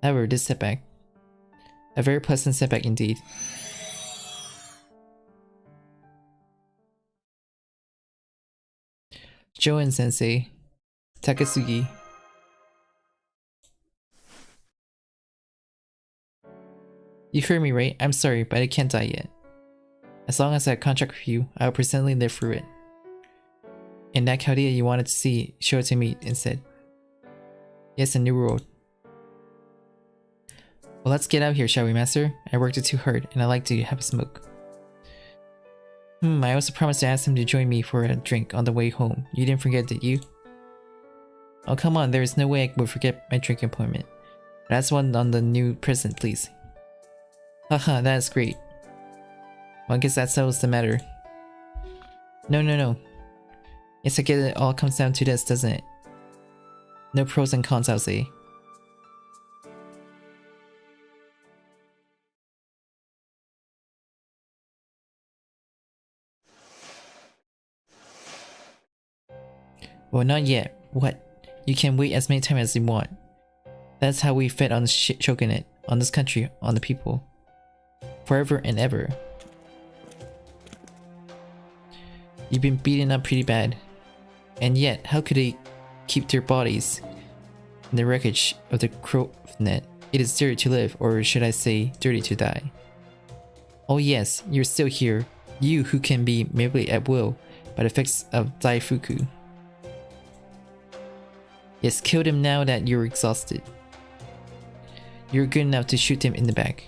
S1: However, this setback, a very pleasant setback indeed. Joen-sensei, Takasugi. You heard me right? I'm sorry, but I can't die yet. As long as I have contract with you, I will presently live through it. And that Chaldea you wanted to see, show it to me instead. Yes, a new world. Well, let's get out here, shall we, master? I worked it too hard, and I'd like to have a smoke. I also promised to ask him to join me for a drink on the way home. You didn't forget, did you? Oh, come on, there is no way I would forget my drinking appointment. That's one on the new present, please. Haha, that is great. Well, I guess that settles the matter. No. Yes, I get it all comes down to this, doesn't it? No pros and cons, I'll say. Well, not yet. What? You can wait as many times as you want. That's how we fed on the shogunate, on this country, on the people. Forever and ever. You've been beaten up pretty bad. And yet, how could they keep their bodies in the wreckage of the Crownet? It is dirty to live, or should I say, dirty to die. Oh yes, you're still here. You who can be manipulated at will by the effects of Daifuku. Yes, kill them now that you're exhausted. You're good enough to shoot him in the back.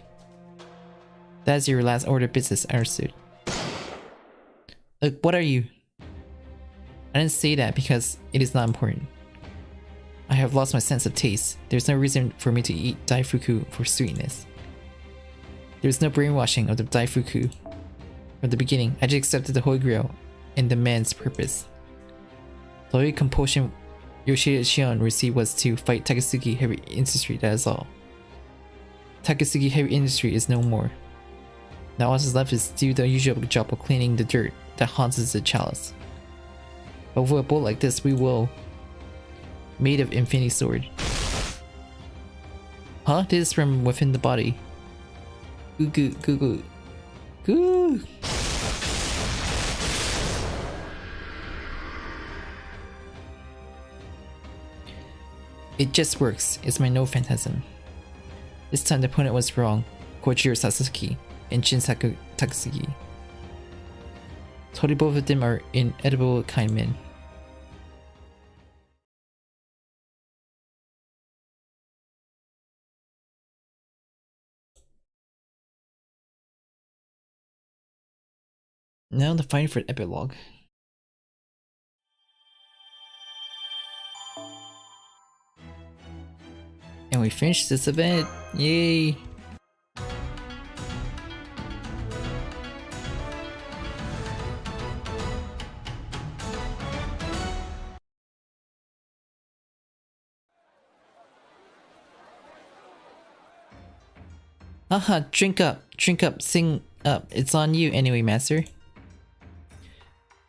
S1: That's your last order of business, understood. What are you? I didn't say that because it is not important. I have lost my sense of taste. There's no reason for me to eat Daifuku for sweetness. There's no brainwashing of the Daifuku. From the beginning, I just accepted the Holy Grail and the man's purpose. The only compulsion Yoshida Shion received was to fight Takasugi Heavy Industry, that is all. Takasugi Heavy Industry is no more. Now all that's left is to do the usual job of cleaning the dirt that haunts the chalice. But with a bolt like this, we will. Made of Infinity Sword. Huh? This is from within the body. Goo goo goo goo. Goo! It just works. It's my no phantasm. This time the opponent was wrong. Kojiro Sasaki and Shinsaku Takasugi. Totally both of them are inedible kind men. Now the fight for Epilogue. And we finished this event! Yay! Haha, drink up, sing up. It's on you anyway, master.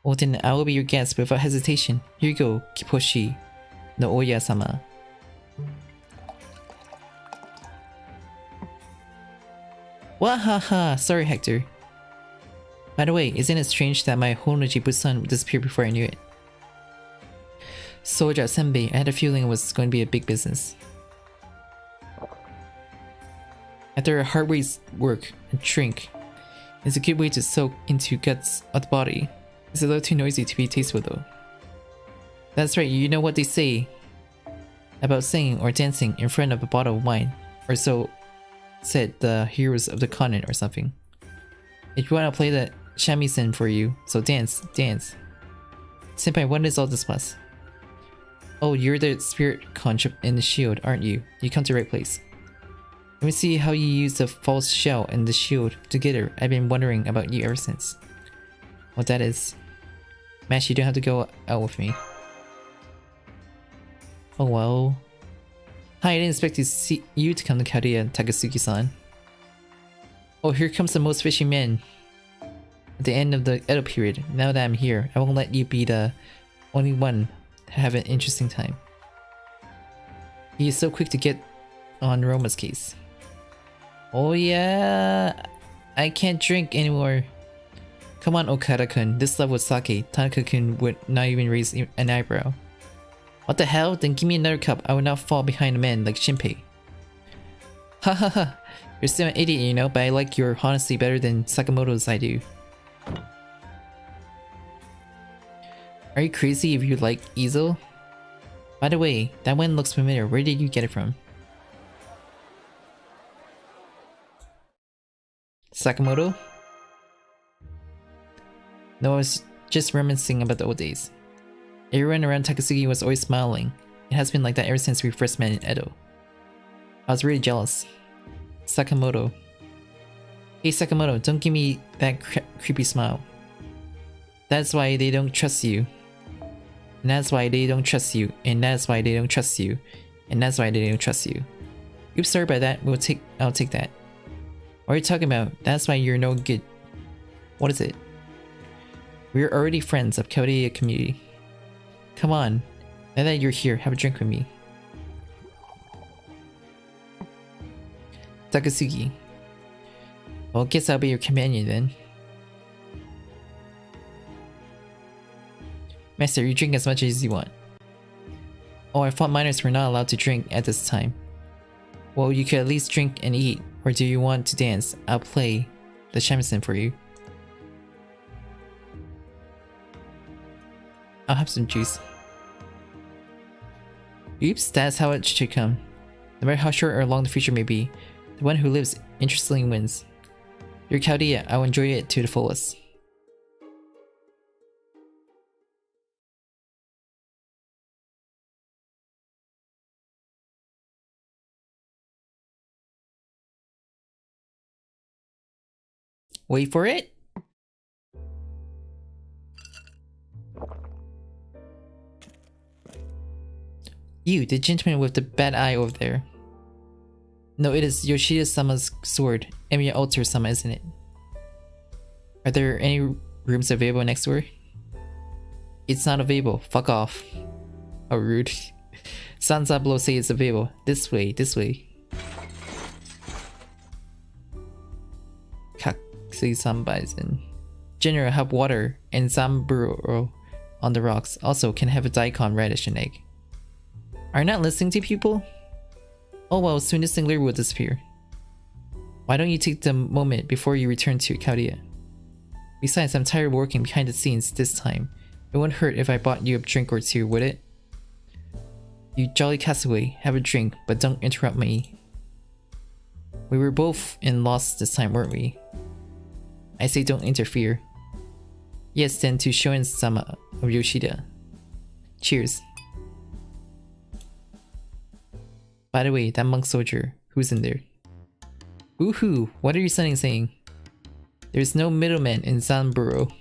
S1: Well then, I will be your guest without hesitation. Here you go, Kiposhi no Oya-sama. Wahaha! Sorry, Hector. By the way, isn't it strange that my Honoji-Busan disappeared before I knew it? Soja Senbei, I had a feeling it was going to be a big business. After a hard day's work, a drink is a good way to soak into guts of the body. It's a little too noisy to be tasteful though. That's right, you know what they say about singing or dancing in front of a bottle of wine, or so said the heroes of the continent or something. If you want to play the shamisen for you, so dance. Senpai, what is all this fuss? Oh, you're the spirit conch in the shield, aren't you? You come to the right place. Let me see how you use the false shell and the shield together. I've been wondering about you ever since. What that is. Mash, you don't have to go out with me. Oh well. Hi, I didn't expect to see you to come to Chaldean, Takasugi-san. Oh, here comes the most fishing man. At the end of the Edo period, now that I'm here, I won't let you be the only one to have an interesting time. He is so quick to get on Roma's case. Oh yeah, I can't drink anymore. Come on, Okada-kun, this level of sake, Tanaka-kun would not even raise an eyebrow. What the hell? Then give me another cup, I will not fall behind a man like Shinpei. Ha ha ha, you're still an idiot, you know, but I like your honesty better than Sakamoto's I do. Are you crazy if you like easel? By the way, that one looks familiar, where did you get it from? Sakamoto? No, I was just reminiscing about the old days. Everyone around Takasugi was always smiling. It has been like that ever since we first met in Edo. I was really jealous. Sakamoto. Hey Sakamoto, don't give me that creepy smile. That's why they don't trust you. And that's why they don't trust you. And that's why they don't trust you. And that's why they don't trust you. Oops, sorry about that. I'll take that. What are you talking about? That's why you're no good. What is it? We're already friends of Chaldean community. Come on. Now that you're here, have a drink with me. Takasugi. Well, guess I'll be your companion then. Master, you drink as much as you want. Oh, I thought minors were not allowed to drink at this time. Well, you could at least drink and eat. Or do you want to dance? I'll play the shamisen for you. I'll have some juice. Oops, that's how it should come. No matter how short or long the future may be, the one who lives interestingly wins. You're Chaldean, I will enjoy it to the fullest. Wait for it. You, the gentleman with the bad eye over there. No, it is Yoshida-sama's sword. Emiya Alter-sama, isn't it? Are there any rooms available next door? It's not available. Fuck off. How rude. Sanzablo say it's available. This way, this way. Kakusei-san bison. General, have water and Zamburo on the rocks. Also, can I have a daikon radish and egg? Are you not listening to people? Oh well, soon this thing will disappear. Why don't you take the moment before you return to Chaldean? Besides, I'm tired of working behind the scenes this time. It wouldn't hurt if I bought you a drink or two, would it? You jolly castaway, have a drink, but don't interrupt me. We were both in loss this time, weren't we? I say don't interfere. Yes, then to Shoen-sama of Yoshida. Cheers. By the way, that monk soldier, who's in there? Woohoo! What are you saying? There's no middleman in Zamburo.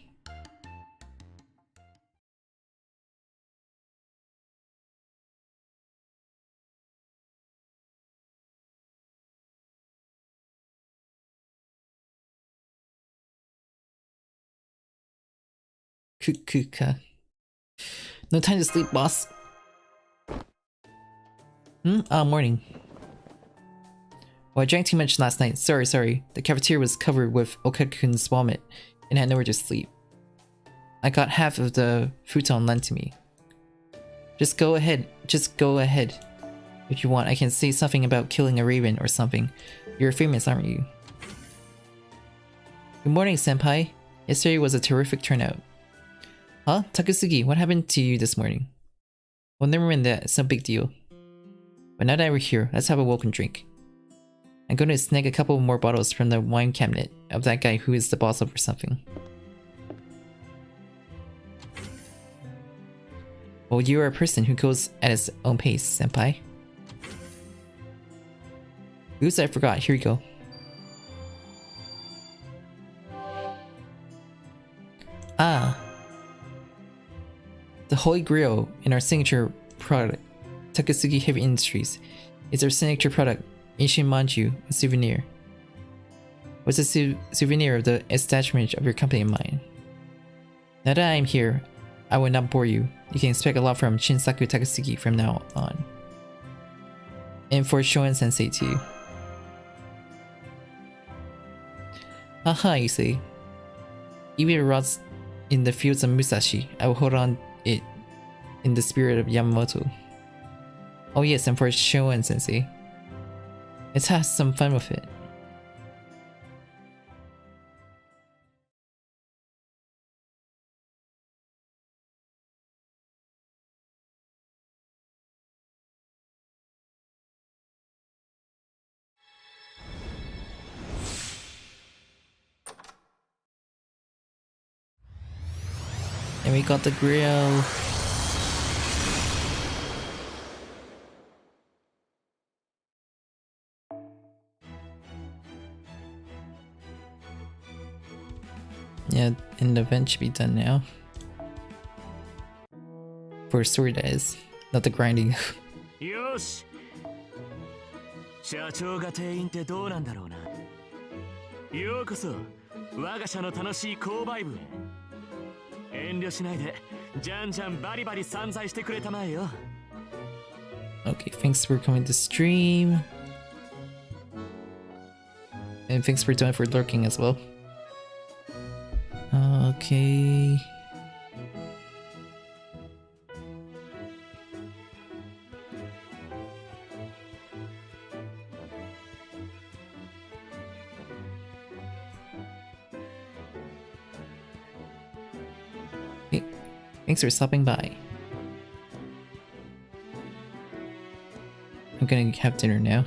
S1: Kukuka. No time to sleep, boss. Morning. Well, I drank too much last night. Sorry. The cafeteria was covered with Okada-kun's vomit and had nowhere to sleep. I got half of the futon lent to me. Just go ahead. If you want, I can say something about killing a raven or something. You're famous, aren't you? Good morning, senpai. Yesterday was a terrific turnout. Huh? Takasugi, what happened to you this morning? Well, never mind that. It's no big deal. But now that we're here, let's have a welcome drink. I'm going to snag a couple more bottles from the wine cabinet of that guy who is the boss of or something. Well, you are a person who goes at his own pace, senpai. Oops, I forgot. Here you go. Ah. The holy grail in our signature product, Takasugi Heavy Industries, is our signature product, Ancient Manju, a souvenir. What's a souvenir of the establishment of your company in mind? Now that I am here, I will not bore you. You can expect a lot from Shinsaku Takasugi from now on. And for Shoen Sensei too. Aha, you say. Even if it rots in the fields of Musashi, I will hold on it in the spirit of Yamamoto. Oh yes, and for Shoen Sensei. Let's have some fun with it. And we got the grill. Yeah, and the event should be done now. For story that is, not the grinding.
S3: よし。社長が店員ってどうなんだろうな。ようこそ我が社の楽しい購買部へ。遠慮しないでじゃんじゃんバリバリ散財してくれたまえよ。
S1: Okay, thanks for coming to stream. And thanks for doing for lurking as well. Okay. Hey, thanks for stopping by. I'm gonna have dinner now.